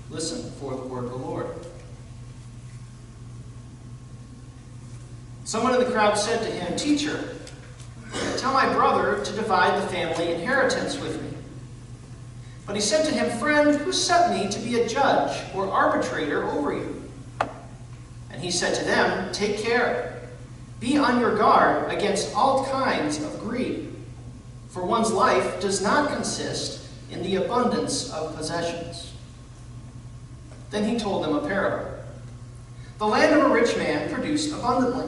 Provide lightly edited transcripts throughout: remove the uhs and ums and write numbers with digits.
Listen for the word of the Lord. Someone in the crowd said to him, "Teacher, tell my brother to divide the family inheritance with me." But he said to him, "Friend, who set me to be a judge or arbitrator over you?" And he said to them, "Take care. Be on your guard against all kinds of greed, for one's life does not consist in the abundance of possessions." Then he told them a parable. The land of a rich man produced abundantly.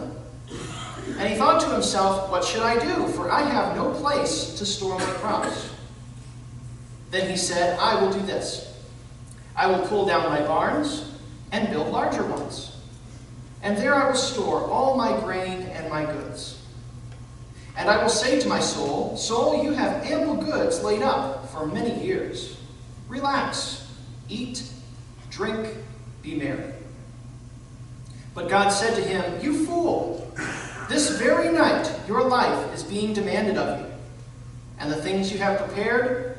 And he thought to himself, "What should I do? For I have no place to store my crops." Then he said, "I will do this. I will pull down my barns and build larger ones. And there I will store all my grain and my goods. And I will say to my soul, 'Soul, you have ample goods laid up for many years. Relax, eat, drink, be merry.' But God said to him, 'You fool, this very night your life is being demanded of you. And the things you have prepared,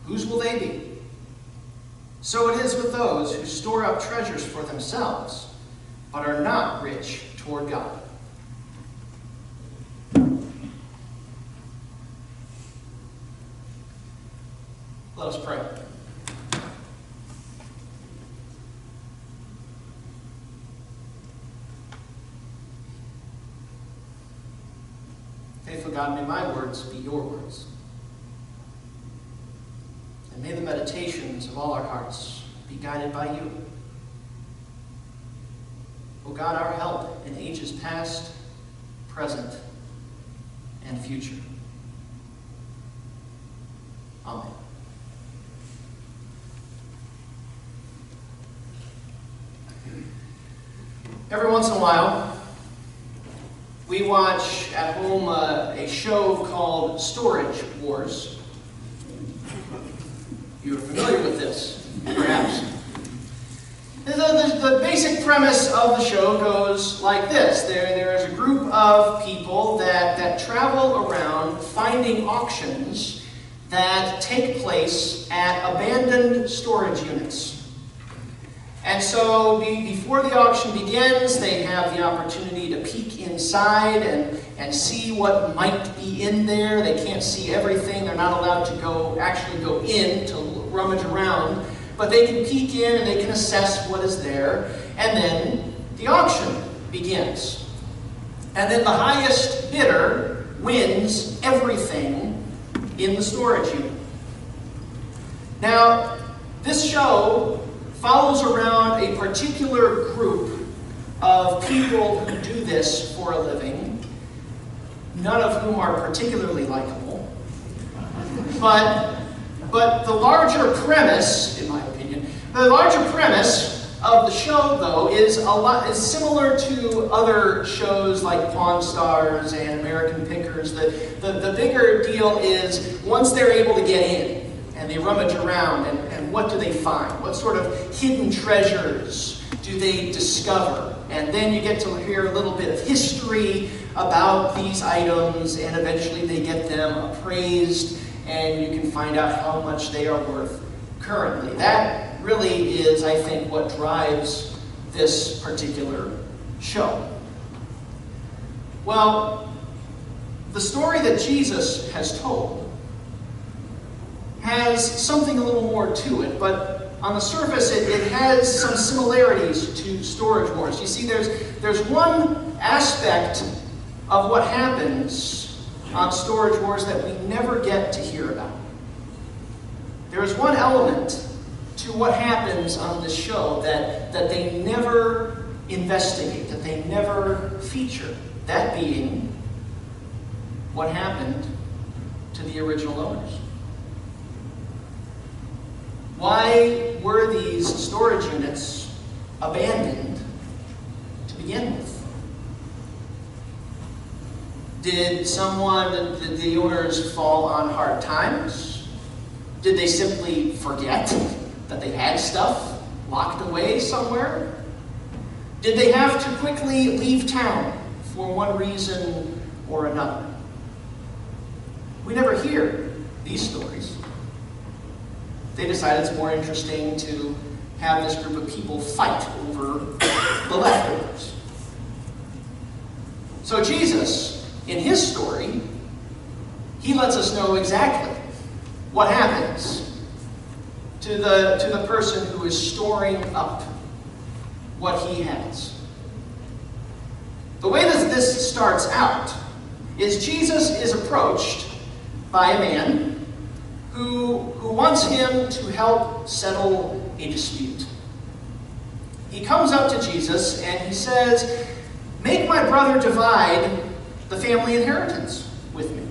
whose will they be? So it is with those who store up treasures for themselves, but are not rich toward God.'" Let us pray. Faithful God, may my words be your words. And may the meditations of all our hearts be guided by you. O God, our help in ages past, present, and future. Amen. Every once in a while, we watch at home a show called Storage Wars. You're familiar with this, perhaps. The basic premise of the show goes like this. There is a group of people that travel around finding auctions that take place at abandoned storage units. And so before the auction begins, they have the opportunity to peek inside and see what might be in there. They can't see everything. They're not allowed to actually go in to rummage around. But they can peek in and they can assess what is there. And then the auction begins. And then the highest bidder wins everything in the storage unit. Now, this show follows around a particular group of people who do this for a living, none of whom are particularly likable. But the larger premise, in my opinion, the larger premise of the show, though, is similar to other shows like Pawn Stars and American Pickers. The bigger deal is once they're able to get in and they rummage around, and what do they find? What sort of hidden treasures do they discover? And then you get to hear a little bit of history about these items, and eventually they get them appraised, and you can find out how much they are worth currently. That really is, I think, what drives this particular show. Well, the story that Jesus has told has something a little more to it, but on the surface it has some similarities to Storage Wars. You see, there's one aspect of what happens on Storage Wars that we never get to hear about. There is one element to what happens on this show that they never investigate, that they never feature. That being what happened to the original owners. Why were these storage units abandoned to begin with? Did the owners fall on hard times? Did they simply forget that they had stuff locked away somewhere? Did they have to quickly leave town for one reason or another? We never hear these stories. They decided it's more interesting to have this group of people fight over the leftovers. So Jesus, in his story, he lets us know exactly what happens to the person who is storing up what he has. The way that this starts out is Jesus is approached by a man who wants him to help settle a dispute. He comes up to Jesus and he says, "Make my brother divide the family inheritance with me."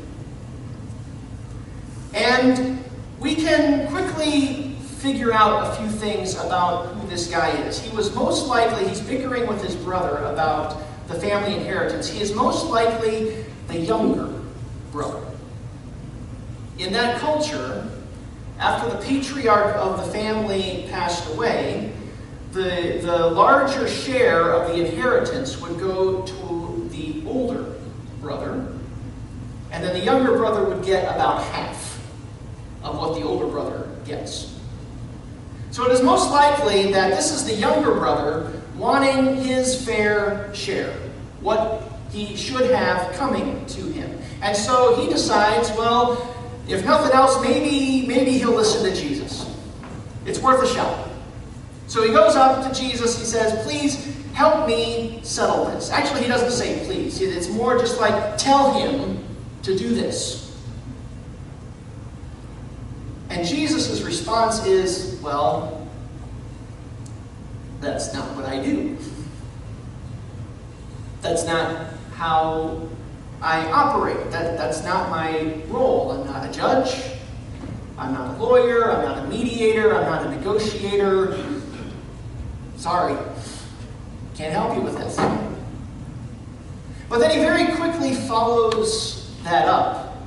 And we can quickly figure out a few things about who this guy is. He was most likely, he's bickering with his brother about the family inheritance. He is most likely the younger brother. In that culture, after the patriarch of the family passed away, the larger share of the inheritance would go to the older brother, and then the younger brother would get about half of what the older brother gets. So it is most likely that this is the younger brother wanting his fair share, what he should have coming to him. And so he decides, well, if nothing else, maybe he'll listen to Jesus. It's worth a shot. So he goes up to Jesus, he says, "Please help me settle this." Actually, he doesn't say please. It's more just like, tell him to do this. And Jesus' response is, well, that's not what I do. That's not how I operate. That's not my role. I'm not a judge. I'm not a lawyer. I'm not a mediator. I'm not a negotiator. Sorry. Can't help you with this. But then he very quickly follows that up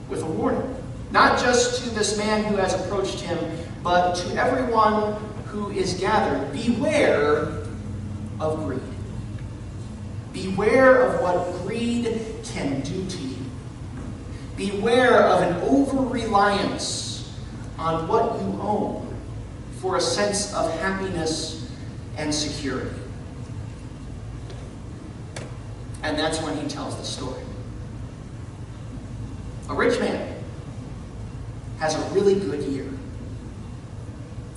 with a warning. Not just to this man who has approached him, but to everyone who is gathered. Beware of greed. Beware of what greed can do to you. Beware of an over-reliance on what you own for a sense of happiness and security. And that's when he tells the story. A rich man has a really good year.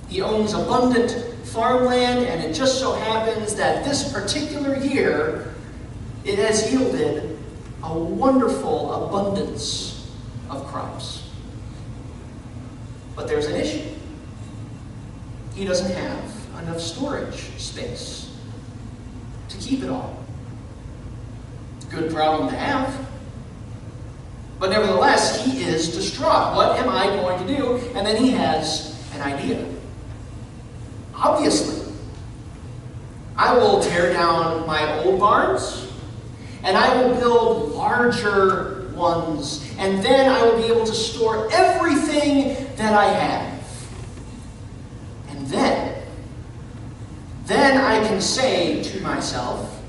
He owns abundant farmland, and it just so happens that this particular year, it has yielded a wonderful abundance of crops. But there's an issue. He doesn't have enough storage space to keep it all. Good problem to have. But nevertheless, he is distraught. What am I going to do? And then he has an idea. Obviously, I will tear down my old barns, and I will build larger ones, and then I will be able to store everything that I have. And then I can say to myself,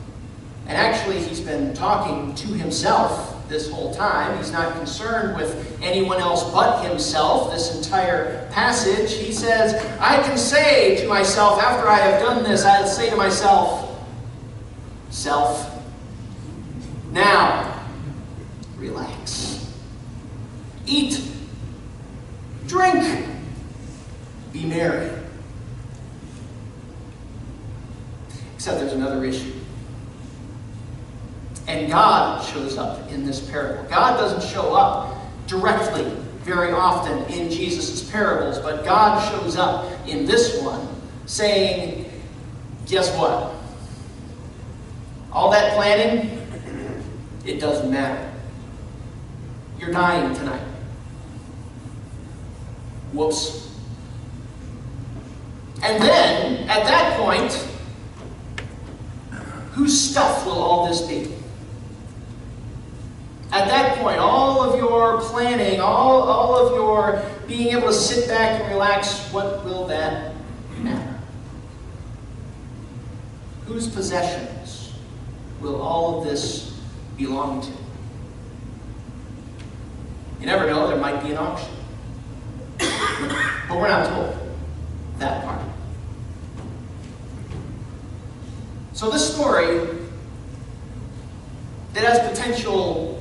and actually he's been talking to himself this whole time. He's not concerned with anyone else but himself this entire passage. He says, I can say to myself, after I have done this, I'll say to myself, self, now, relax. Eat, drink, be merry. Except there's another issue. And God shows up in this parable. God doesn't show up directly very often in Jesus' parables, but God shows up in this one saying, guess what? All that planning, it doesn't matter. You're dying tonight. Whoops. And then, at that point, whose stuff will all this be? At that point, all of your planning, all of your being able to sit back and relax, what will that matter? Whose possessions will all of this belong to? You never know, there might be an auction. But we're not told that part. So this story, it has potential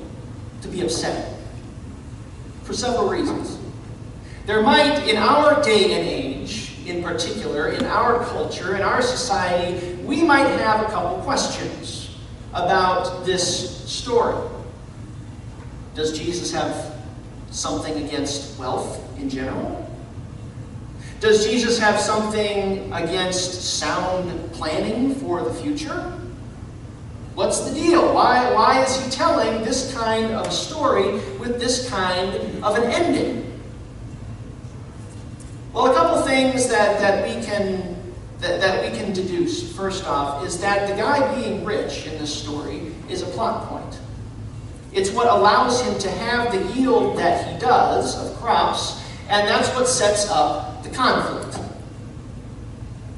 to be upsetting for several reasons. There might, in our day and age, in particular, in our culture, in our society, we might have a couple questions about this story. Does Jesus have something against wealth in general? Does Jesus have something against sound planning for the future? What's the deal? Why is he telling this kind of story with this kind of an ending? Well, a couple things that we can deduce. First off, is that the guy being rich in this story is a plot point. It's what allows him to have the yield that he does of crops, and that's what sets up the conflict.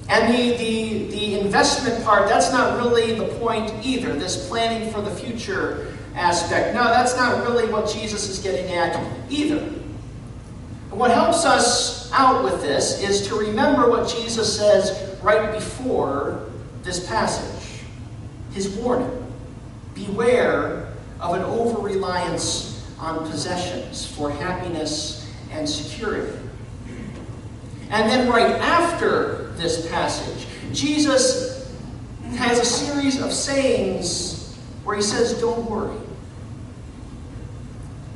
And the investment part, that's not really the point either, this planning for the future aspect. No, that's not really what Jesus is getting at either. And what helps us out with this is to remember what Jesus says right before this passage. His warning. Beware of an over-reliance on possessions for happiness and security. And then right after this passage, Jesus has a series of sayings where he says, don't worry.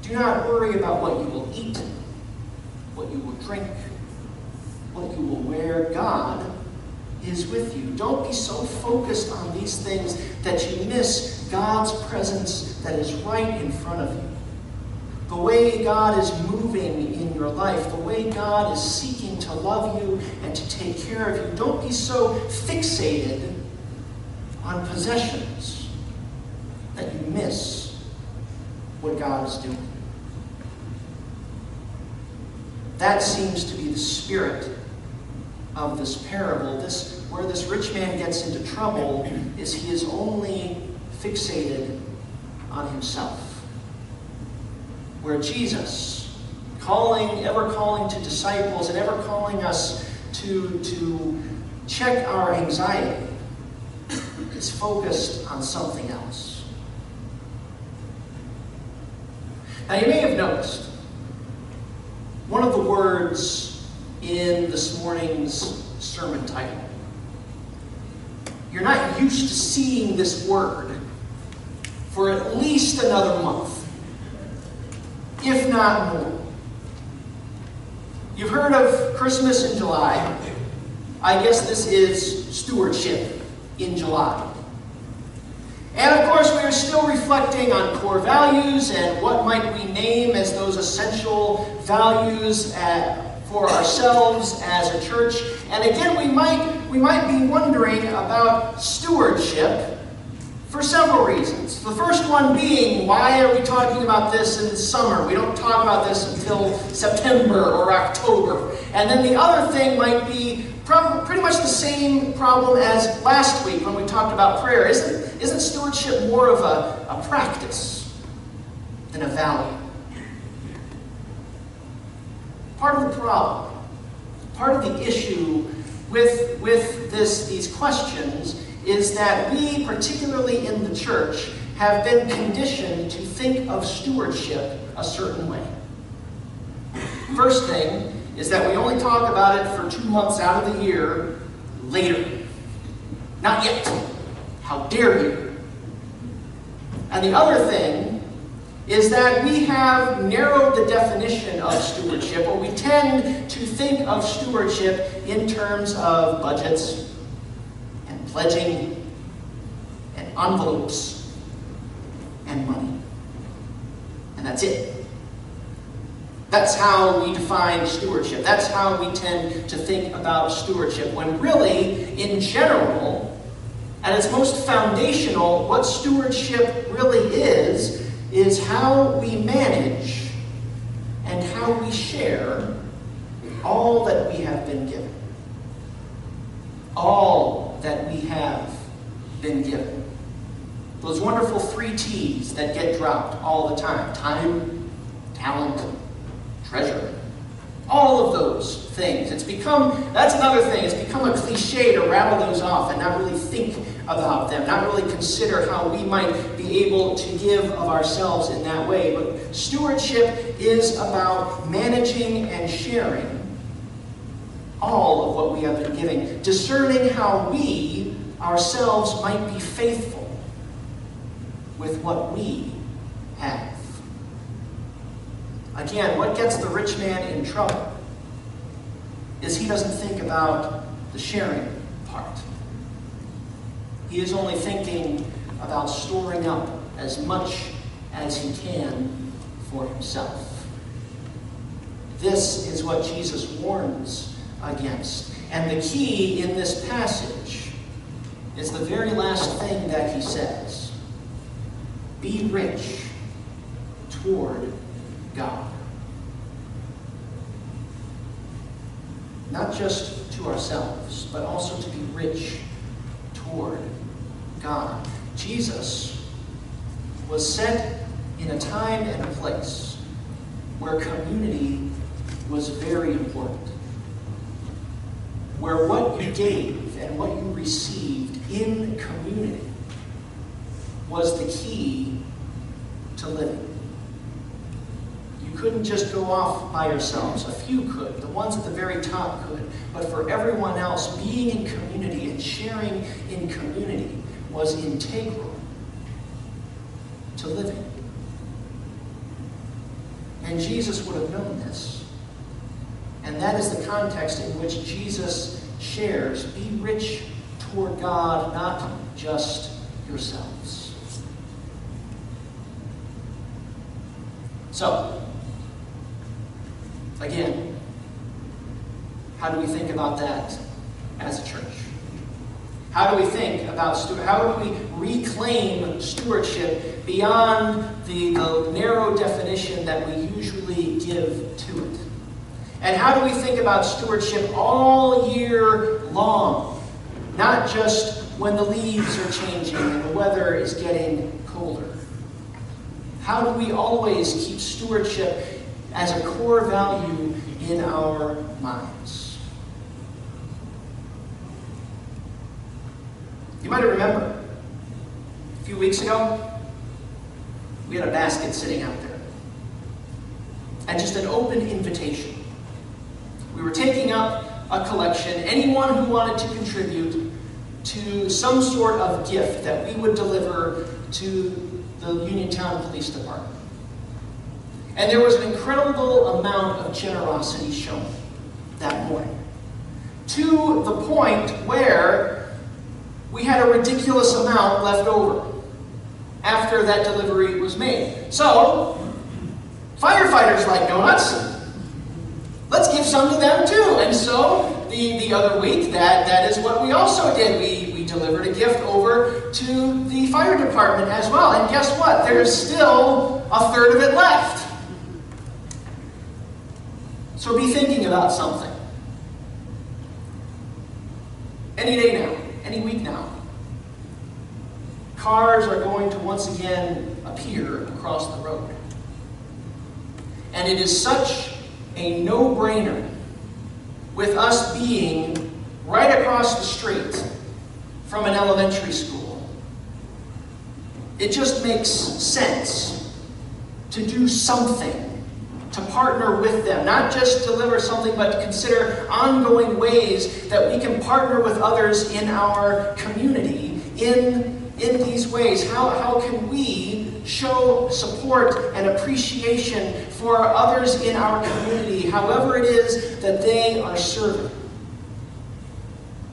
Do not worry about what you will eat, what you will drink, what you will wear. God is with you. Don't be so focused on these things that you miss God's presence that is right in front of you. The way God is moving in your life, the way God is seeking to love you and to take care of you. Don't be so fixated on possessions that you miss what God is doing. That seems to be the spirit of this parable. Where this rich man gets into trouble is he is only fixated on himself. Where Jesus, ever calling to disciples and ever calling us to check our anxiety, is focused on something else. Now you may have noticed one of the words in this morning's sermon title. You're not used to seeing this word for at least another month, if not more. You've heard of Christmas in July. I guess this is stewardship in July. And of course, we are still reflecting on core values and what might we name as those essential values for ourselves as a church. And again, we might be wondering about stewardship for several reasons. The first one being, why are we talking about this in the summer? We don't talk about this until September or October. And then the other thing might be pretty much the same problem as last week when we talked about prayer. Isn't stewardship more of a practice than a value? Part of the problem, part of the issue with these questions is that we, particularly in the church, have been conditioned to think of stewardship a certain way. First thing is that we only talk about it for 2 months out of the year later. Not yet. How dare you? And the other thing is that we have narrowed the definition of stewardship, or we tend to think of stewardship in terms of budgets and pledging and envelopes and money. And that's it. That's how we define stewardship. That's how we tend to think about stewardship, when really, in general, at its most foundational, what stewardship really is how we manage and how we share all that we have been given. All that we have been given. Those wonderful 3 T's that get dropped all the time. Time, talent, treasure. All of those things. That's another thing. It's become a cliche to rattle those off and not really think about them, not really consider how we might be able to give of ourselves in that way. But stewardship is about managing and sharing all of what we have been giving, discerning how we ourselves might be faithful with what we have. Again, what gets the rich man in trouble is he doesn't think about the sharing part. He is only thinking about storing up as much as he can for himself. This is what Jesus warns against. And the key in this passage is the very last thing that he says. Be rich toward God. Not just to ourselves, but also to be rich toward God. Jesus was set in a time and a place where community was very important. Where what you gave and what you received in community was the key to living. You couldn't just go off by yourselves. A few could. The ones at the very top could. But for everyone else, being in community and sharing in community was integral to living. And Jesus would have known this. And that is the context in which Jesus shares, be rich toward God, not just yourselves. So, again, how do we think about that as a church? How do we think about how do we reclaim stewardship beyond the narrow definition that we usually give to it? And how do we think about stewardship all year long? Not just when the leaves are changing and the weather is getting colder. How do we always keep stewardship as a core value in our minds? You might remember, a few weeks ago, we had a basket sitting out there. And just an open invitation. We were taking up a collection. Anyone who wanted to contribute to some sort of gift that we would deliver to the Uniontown Police Department. And there was an incredible amount of generosity shown that morning. To the point where we had a ridiculous amount left over after that delivery was made. So, firefighters like donuts. Let's give some to them too. And so, the other week, that is what we also did. We delivered a gift over to the fire department as well. And guess what? There's still a third of it left. So be thinking about something. Any day now, any week now, cars are going to once again appear across the road. And it is such a no-brainer with us being right across the street from an elementary school. It just makes sense to do something, to partner with them, not just deliver something, but to consider ongoing ways that we can partner with others in our community in these ways. How can we show support and appreciation for others in our community, however it is that they are serving?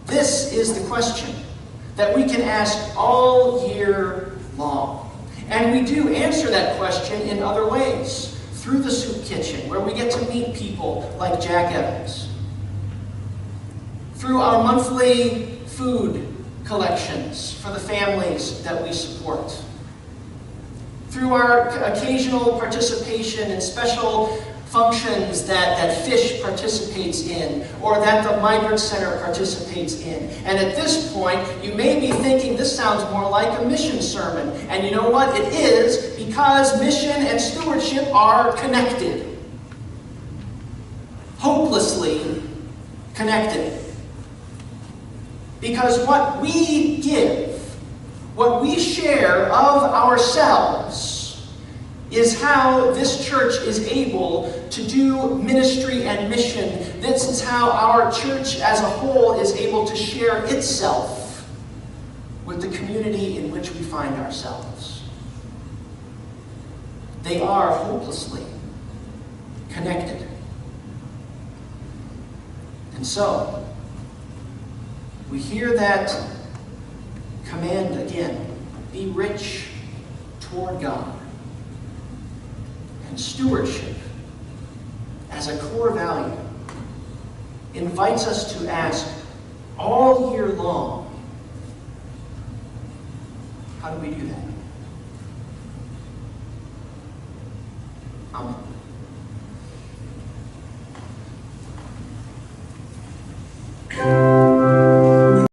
This is the question that we can ask all year long. And we do answer that question in other ways. Through the soup kitchen, where we get to meet people like Jack Evans. Through our monthly food collections for the families that we support. Through our occasional participation in special functions that Fish participates in, or that the Migrant Center participates in. And at this point, you may be thinking, this sounds more like a mission sermon. And you know what? It is, because mission and stewardship are connected. Hopelessly connected. Because what we give What we share of ourselves is how this church is able to do ministry and mission. This is how our church as a whole is able to share itself with the community in which we find ourselves. They are hopelessly connected. And so, we hear that command again, be rich toward God. And stewardship, as a core value, invites us to ask all year long, how do we do that? Amen.